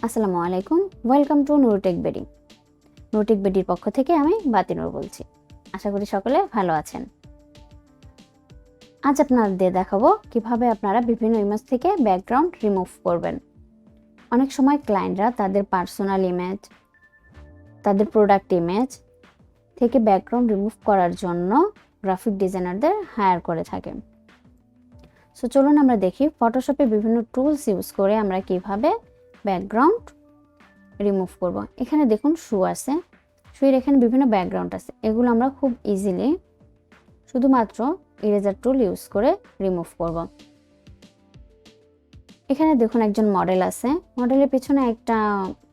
আসসালামু আলাইকুম, welcome to nurtechbd। nurtechbdর পক্ষ থেকে আমি বাতিনুর বলছি। আশা করি সকলে ভালো আছেন। আজ আপনাদের দেখাবো কিভাবে আপনারা বিভিন্ন ইমেজ থেকে ব্যাকগ্রাউন্ড রিমুভ করবেন। অনেক সময় ক্লায়েন্টরা তাদের পার্সোনাল ইমেজ, তাদের প্রোডাক্ট ইমেজ থেকে ব্যাকগ্রাউন্ড রিমুভ করার জন্য গ্রাফিক ডিজাইনারদের হায়ার করে থাকেন। সো চলুন আমরা দেখি ফটোশপে বিভিন্ন টুলস ইউজ করে আমরা কিভাবে ব্যাকগ্রাউন্ড রিমুভ করব। এখানে দেখুন শু আছে, শুয়ের এখানে বিভিন্ন ব্যাকগ্রাউন্ড আছে। এগুলো আমরা খুব ইজিলি শুধুমাত্র ইরেজার টুল ইউজ করে রিমুভ করব। এখানে দেখুন একজন মডেল আছে, মডেলের পিছনে একটা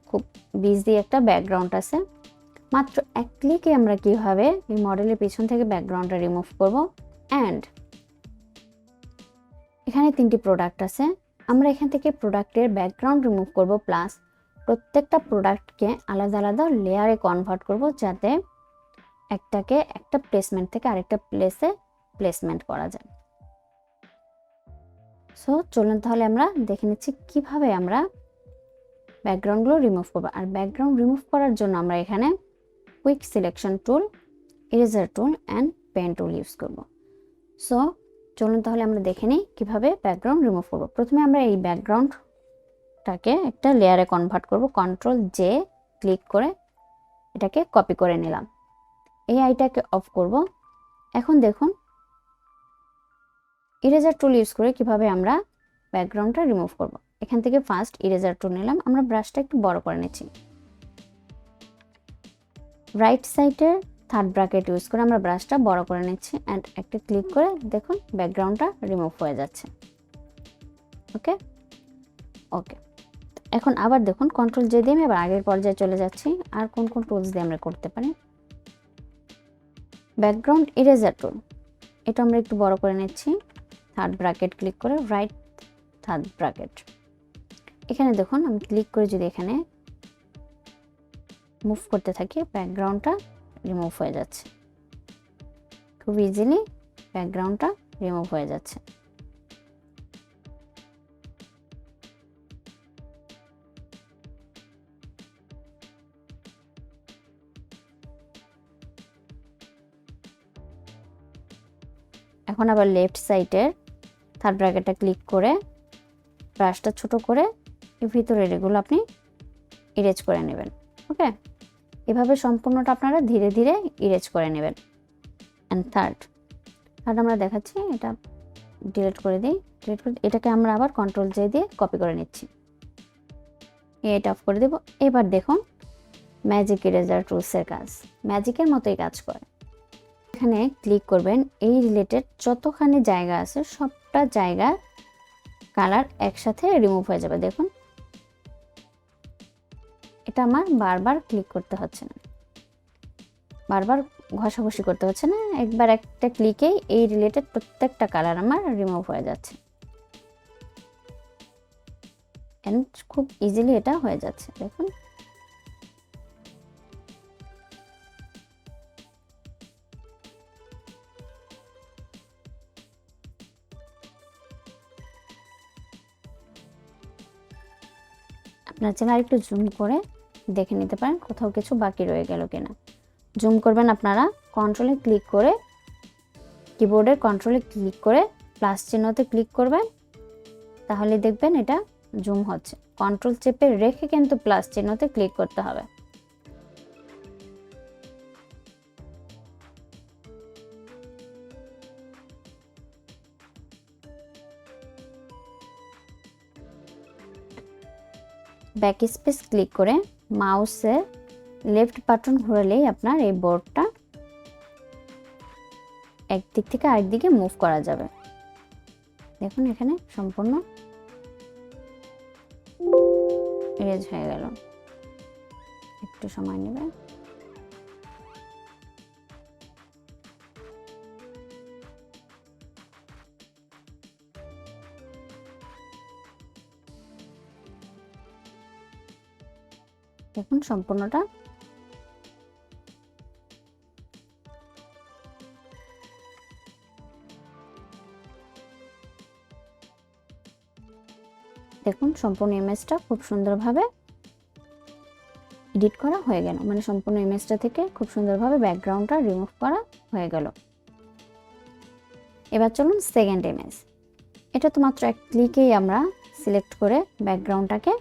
খুব বিজি একটা ব্যাকগ্রাউন্ড আছে। মাত্র এক ক্লিকে আমরা কিভাবে এই মডেলের পিছন থেকে ব্যাকগ্রাউন্ডটা রিমুভ করব। অ্যান্ড এখানে 3টি প্রোডাক্ট আছে, আমরা এখান থেকে প্রোডাক্টের ব্যাকগ্রাউন্ড রিমুভ করব, প্লাস প্রত্যেকটা প্রোডাক্টকে আলাদা আলাদা লেয়ারে কনভার্ট করব, যাতে একটাকে একটা প্লেসমেন্ট থেকে আরেকটা প্লেসে প্লেসমেন্ট করা যায়। সো চলুন তাহলে আমরা দেখে নিচ্ছি কিভাবে আমরা ব্যাকগ্রাউন্ডগুলো রিমুভ করব। আর ব্যাকগ্রাউন্ড রিমুভ করার জন্য আমরা এখানে quick selection tool, eraser tool and pen tool use করব। সো চলুন তাহলে আমরা দেখে নিই কিভাবে ব্যাকগ্রাউন্ড রিমুভ করব। প্রথমে আমরা এই ব্যাকগ্রাউন্ডটাকে একটা লেয়ারে কনভার্ট করব। কন্ট্রোল জে ক্লিক করে এটাকে কপি করে নিলাম। এই আইটাকে অফ করব। এখন দেখুন ইরেজার টুল ইউজ করে কিভাবে আমরা ব্যাকগ্রাউন্ডটা রিমুভ করব। এখান থেকে ফার্স্ট ইরেজার টুল নিলাম, আমরা ব্রাশটা একটু বড় করে নিচ্ছি। রাইট সাইডের থার্ড ব্র্যাকেট ইউজ করে আমরা ব্রাশটা বড় করে নিচ্ছি অ্যান্ড একটা ক্লিক করে দেখুন ব্যাকগ্রাউন্ডটা রিমুভ হয়ে যাচ্ছে। ওকে ওকে এখন আবার দেখুন কন্ট্রোল জে দিয়ে আমি আবার আগের পর্যায়ে চলে যাচ্ছি। আর কোন কোন টুলস দিয়ে আমরা করতে পারি। ব্যাকগ্রাউন্ড ইরেজার টুল, এটা আমরা একটু বড় করে নিচ্ছি। থার্ড ব্র্যাকেট ক্লিক করে রাইট থার্ড ব্র্যাকেট, এখানে দেখুন আমি ক্লিক করে যদি এখানে মুভ করতে থাকি ব্যাকগ্রাউন্ডটা রিমুভ হয়ে যাচ্ছে। খুব ইজিলি ব্যাকগ্রাউন্ডটা রিমুভ হয়ে যাচ্ছে। এখন আবার লেফট সাইডের থার্ড ব্র্যাকেটটা ক্লিক করে ব্রাশটা ছোট করে এর ভিতরের এগুলো আপনি ইরেজ করে নেবেন। ওকে, এভাবে সম্পূর্ণটা আপনারা ধীরে ধীরে ইরেজ করে নেবেন। অ্যান্ড থার্ড আমরা দেখাচ্ছি, এটা ডিলিট করে দিই। ডিলিট করে এটাকে আমরা আবার কন্ট্রোল জে দিয়ে কপি করে নিচ্ছি। এটা অফ করে দেব। এবার দেখুন ম্যাজিক ইরেজার টুলসের কাজ ম্যাজিকের মতোই কাজ করে। এখানে ক্লিক করবেন, এই রিলেটেড যতখানি জায়গা আছে সবটা জায়গা কালার একসাথে রিমুভ হয়ে যাবে। দেখুন এটা আমার বারবার ক্লিক করতে হচ্ছে না, বারবার ঘষাঘষি করতে হচ্ছে না, একবার একটা ক্লিকেই এই রিলেটেড প্রত্যেকটা কালার আমার রিমুভ হয়ে যাচ্ছে। এন্ড খুব ইজিলি এটা হয়ে যাচ্ছে। দেখুন আপনার চাইলে আরেকটু জুম করে দেখে নিতে পারেন কোথাও কিছু বাকি রয়ে গেল কিনা। জুম করবেন আপনারা কন্ট্রোলে ক্লিক করে, কিবোর্ডের কন্ট্রোলে ক্লিক করে প্লাস চিহ্নতে ক্লিক করবেন, তাহলে দেখবেন এটা জুম হচ্ছে। কন্ট্রোল চেপে রেখে কিন্তু প্লাস চিহ্নতে ক্লিক করতে হবে। ব্যাক স্পেস ক্লিক করে মাউসের লেফট বাটন ঘোরালেই আপনার এই বোর্ডটা একদিক থেকে আরেক দিকে মুভ করা যাবে। দেখুন এখানে সম্পূর্ণ ইরেজ হয়ে গেল। একটু সময় নেবে। দেখুন সম্পূর্ণটা দেখুন সম্পূর্ণ ইমেজটা খুব সুন্দরভাবে এডিট করা হয়ে গেল, মানে সম্পূর্ণ ইমেজটা থেকে খুব সুন্দরভাবে ব্যাকগ্রাউন্ডটা রিমুভ করা হয়ে গেল। এবার চলুন সেকেন্ড ইমেজ। এটা তো মাত্র এক ক্লিকেই আমরা সিলেক্ট করে ব্যাকগ্রাউন্ডটাকে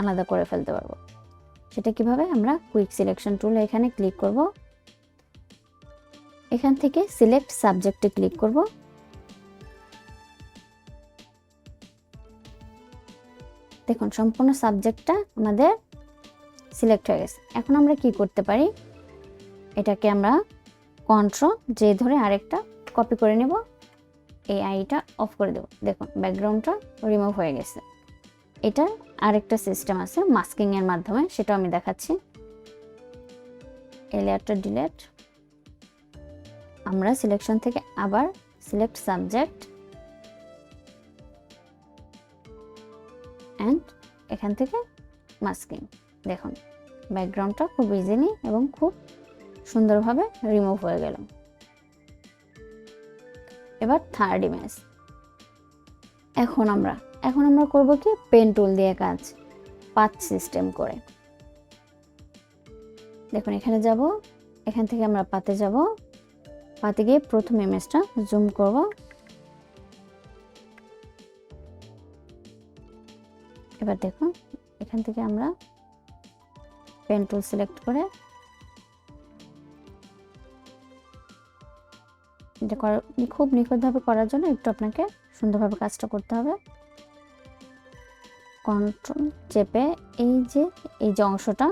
আলাদা করে ফেলতে পারবো। সেটা কিভাবে? আমরা কুইক সিলেকশন টুলে এখানে ক্লিক করব, এখান থেকে সিলেক্ট সাবজেক্টে ক্লিক করব, দেখুন সম্পূর্ণ সাবজেক্টটা আমাদের সিলেক্ট হয়ে গেছে। এখন আমরা কি করতে পারি, এটাকে আমরা কন্ট্রোল জে ধরে আরেকটা কপি করে নেব, এই আইটা অফ করে দেব। দেখুন ব্যাকগ্রাউন্ডটা রিমুভ হয়ে গেছে। এটার আরেকটা সিস্টেম আছে মাস্কিং এর মাধ্যমে, সেটাও আমি দেখাচ্ছি। এই লেয়ারটা ডিলিট, আমরা সিলেকশন থেকে আবার সিলেক্ট সাবজেক্ট এন্ড এখান থেকে মাস্কিং। দেখুন ব্যাকগ্রাউন্ডটা খুব ইজিলি এবং খুব সুন্দরভাবে রিমুভ হয়ে গেল। এবার থার্ড ইমেজ। এখন আমরা করব কি, পেন টুল দিয়ে কাজ, পাথ সিস্টেম করে। দেখুন এখানে যাব, এখান থেকে আমরা পাতে যাব, পাতে গিয়ে প্রথম ইমেজটা জুম করব, এবার দেখুন এখান থেকে আমরা পেন টুল সিলেক্ট করে এটা খুব নিখুঁতভাবে করার জন্য একটু আপনাকে সুন্দরভাবে কাজটা করতে হবে। কন্ট্রোল চেপে এই যে অংশটা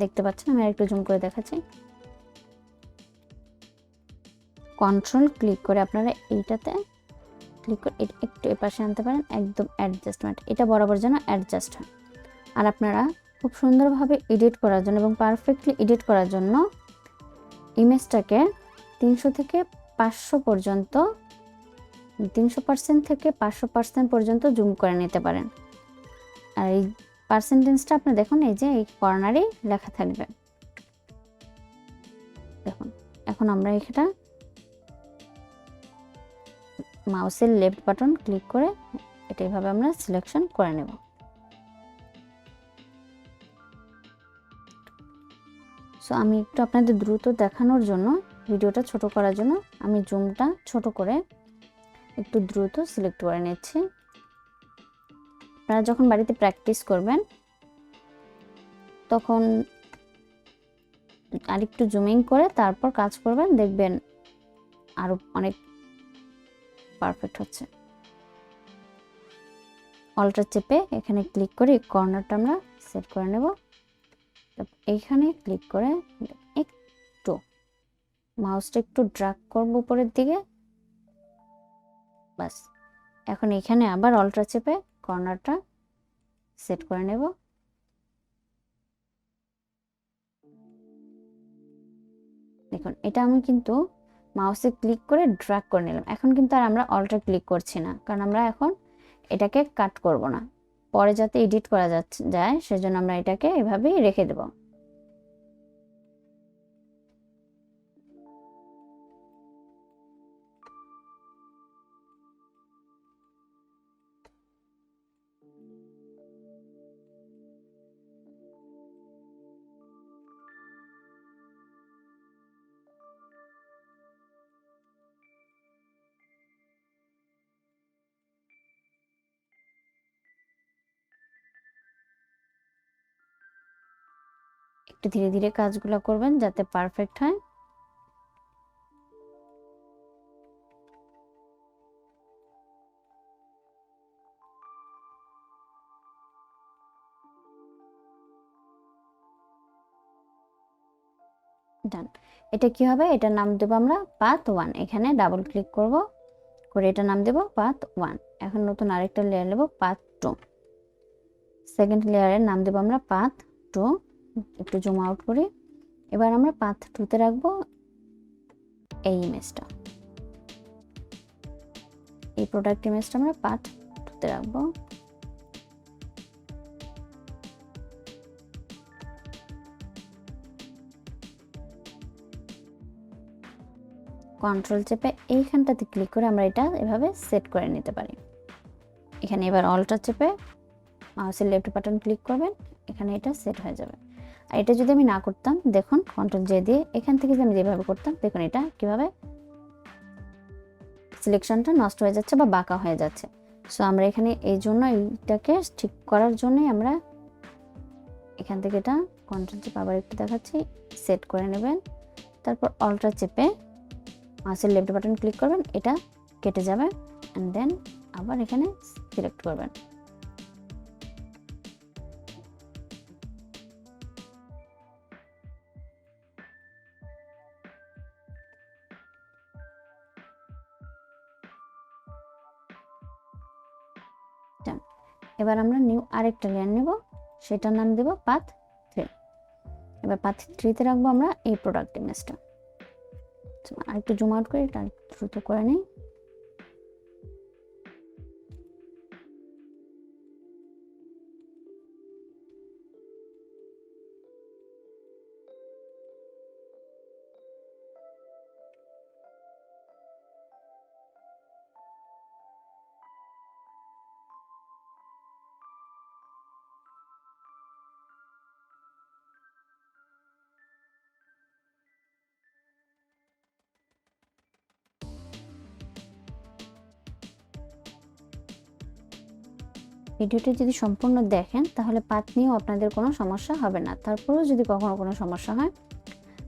দেখতে পাচ্ছেন, আমি আরেকটু জুম করে দেখাচ্ছি। কন্ট্রোল ক্লিক করে আপনারা এইটাতে ক্লিক করে একটু এপাশে আনতে পারেন, একদম অ্যাডজাস্টমেন্ট, এটা বরাবর যেন অ্যাডজাস্ট হয়। আর আপনারা খুব সুন্দরভাবে এডিট করার জন্য এবং পারফেক্টলি এডিট করার জন্য ইমেজটাকে 300 থেকে 500 পর্যন্ত, 300% থেকে 500% পর্যন্ত জুম করে নিতে পারেন। আর এই পার্সেন্টেজটা আপনি দেখুন এই যে এই কর্নারে লেখা থাকবে। দেখুন এখন আমরা এটা মাউসের লেফট বাটন ক্লিক করে এটা এইভাবে আমরা সিলেকশন করে নেব। সো আমি একটু আপনাদের দ্রুত দেখানোর জন্য, ভিডিওটা ছোট করার জন্য আমি জুমটা ছোট করে একটু দ্রুত সিলেক্ট করে নিচ্ছি। আপনারা যখন বাড়িতে প্র্যাকটিস করবেন তখন আরেকটু জুমিং করে তারপর কাজ করবেন, দেখবেন আরো অনেক পারফেক্ট হচ্ছে। অল্টার চেপে এখানে ক্লিক করে কর্নারটা আমরা সেট করে নেব। এইখানে ক্লিক করে একটু মাউসটা একটু ড্র্যাগ করব উপরের দিকে, বাস। এখন এখানে আবার অল্টার চেপে কর্নারটা সেট করে নেব। দেখুন এটা আমি কিন্তু মাউসে ক্লিক করে ড্র্যাগ করে নিলাম। এখন কিন্তু আর আমরা অল্টার ক্লিক করছি না, কারণ আমরা এখন এটাকে কাট করব না, পরে যাতে এডিট করা যায় সেজন্য আমরা এটাকে এভাবেই রেখে দেব। একটু ধীরে ধীরে কাজগুলো করবেন যাতে পারফেক্ট হয়। ডান। এটা কি হবে, এটার নাম দেব আমরা পাথ 1। এখানে ডাবল ক্লিক করব করে এটা নাম দেব পাথ 1। এখন নতুন আরেকটা লেয়ার নেব পাথ 2। সেকেন্ড লেয়ারের নাম দেব আমরা পাথ 2। একটু জুম আউট করি। এবার আমরা পাথ 2 তে রাখবো এই ইমেজটা, এই প্রোডাক্ট ইমেজটা আমরা পাথ 2 তে রাখবো। কন্ট্রোল চেপে এইখানটাতে ক্লিক করে আমরা এটা এভাবে সেট করে নিতে পারি। এখানে এবার অল্টার চেপে মাউসের লেফট বাটন ক্লিক করবেন, এখানে এটা সেট হয়ে যাবে। আর এটা যদি আমি না করতাম, দেখুন কন্ট্রোল জে দিয়ে এখান থেকে যে আমি যেভাবে করতাম, দেখুন এটা কিভাবে সিলেকশনটা নষ্ট হয়ে যাচ্ছে বা বাঁকা হয়ে যাচ্ছে। সো আমরা এখানে এই জন্য এইটাকে ঠিক করার জন্যই আমরা এখান থেকে এটা কন্ট্রোল চেপে আবার একটু দেখাচ্ছি, সেট করে নেবেন। তারপর অল্টার চেপে মাউসের লেফট বাটন ক্লিক করবেন, এটা কেটে যাবে অ্যান্ড দেন আবার এখানে সিলেক্ট করবেন। এবার আমরা নিউ আরেকটা লেয়ার নেব, সেটার নাম দেব পাথ 3। এবার পাথ 3-তে রাখবো আমরা এই প্রোডাক্ট ইমেজটা। আরেকটু জুম আউট করে এটা দ্রুত করে নিই। ভিডিওটি যদি সম্পূর্ণ দেখেন তাহলে পাথ নিয়েও আপনাদের কোনো সমস্যা হবে না। তারপরেও যদি কখনো কোনো সমস্যা হয়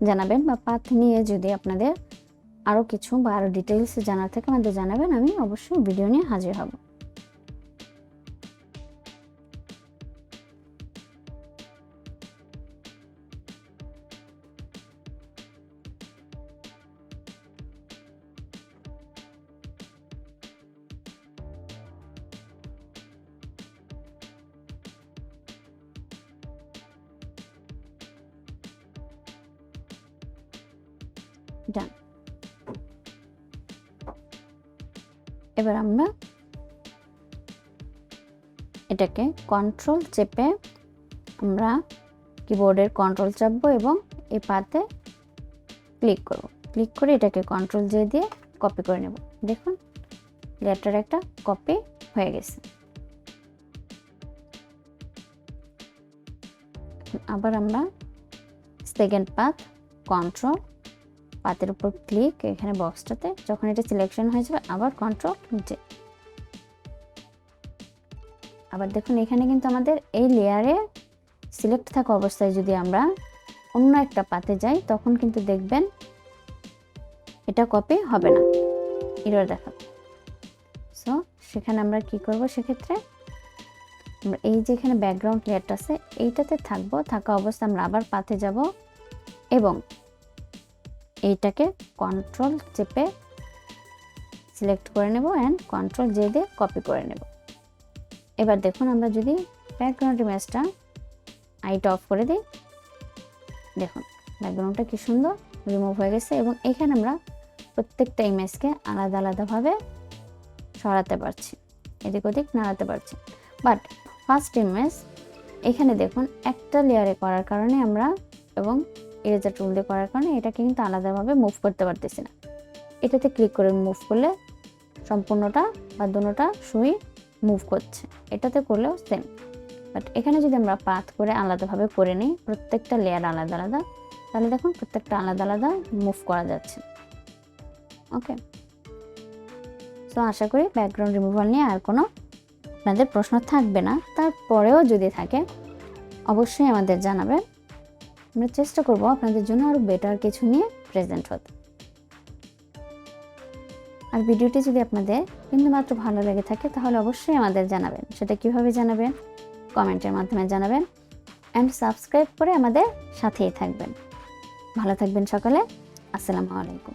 জানাবেন, বা পাথ নিয়ে যদি আপনাদের আরও কিছু বা আরও ডিটেলসে জানার থাকে আমাদের জানাবেন, আমি অবশ্যই ভিডিও নিয়ে হাজির হব। ডান। এবার আমরা এটাকে কন্ট্রোল চেপে আমরা কিবোর্ডের কন্ট্রোল চাপবো এবং এই পাতে ক্লিক করব। ক্লিক করে এটাকে কন্ট্রোল জে দিয়ে কপি করে নেব। দেখুন লেটার একটা কপি হয়ে গেছে। আবার আমরা সেকেন্ড পাথ কন্ট্রোল, পাতের উপর ক্লিক, এখানে বক্সটাতে যখন এটা সিলেকশন হয়ে যাবে আবার কন্ট্রোল জে। আবার দেখুন এখানে কিন্তু আমাদের এই লেয়ারে সিলেক্ট থাকা অবস্থায় যদি আমরা অন্য একটা পাতে যাই তখন কিন্তু দেখবেন এটা কপি হবে না, এরর দেখাবে। সো সেখানে আমরা কি করব, সেক্ষেত্রে আমরা এই যে এখানে ব্যাকগ্রাউন্ড লেয়ারটা আছে এইটাতে থাকবো, থাকা অবস্থায় আমরা আবার পাতে যাব এবং এইটাকে কন্ট্রোল চেপে সিলেক্ট করে নেব অ্যান্ড কন্ট্রোল জে দিয়ে কপি করে নেব। এবার দেখুন আমরা যদি ব্যাকগ্রাউন্ড ইমেজটা আইটা অফ করে দিই, দেখুন ব্যাকগ্রাউন্ডটা কি সুন্দর রিমুভ হয়ে গেছে এবং এখানে আমরা প্রত্যেকটা ইমেজকে আলাদা আলাদাভাবে সরাতে পারছি, এদিক ওদিক নাড়াতে পারছি। বাট ফার্স্ট ইমেজ এখানে দেখুন একটা লেয়ারে করার কারণে আমরা এবং ইরেজার টুল দিয়ে করার কারণে এটাকে কিন্তু আলাদাভাবে মুভ করতে পারতেছি না। এটাতে ক্লিক করে মুভ করলে সম্পূর্ণটা বা দুটোটা সুই মুভ করছে, এটাতে করলেও সেম। বাট এখানে যদি আমরা পাথ করে আলাদাভাবে করে নিই, প্রত্যেকটা লেয়ার আলাদা আলাদা, তাহলে দেখুন প্রত্যেকটা আলাদা আলাদা মুভ করা যাচ্ছে। ওকে, সো আশা করি ব্যাকগ্রাউন্ড রিমুভাল নিয়ে আর কোনো আপনাদের প্রশ্ন থাকবে না। তারপরেও যদি থাকে অবশ্যই আমাদের জানাবেন, আমরা চেষ্টা করব আপনাদের জন্য আরও বেটার কিছু নিয়ে প্রেজেন্ট হতে। আর ভিডিওটি যদি আপনাদের বিন্দুমাত্র ভালো লেগে থাকে তাহলে অবশ্যই আমাদের জানাবেন। সেটা কিভাবে জানাবেন? কমেন্টের মাধ্যমে জানাবেন অ্যান্ড সাবস্ক্রাইব করে আমাদের সাথেই থাকবেন। ভালো থাকবেন সকলে। আসসালামু আলাইকুম।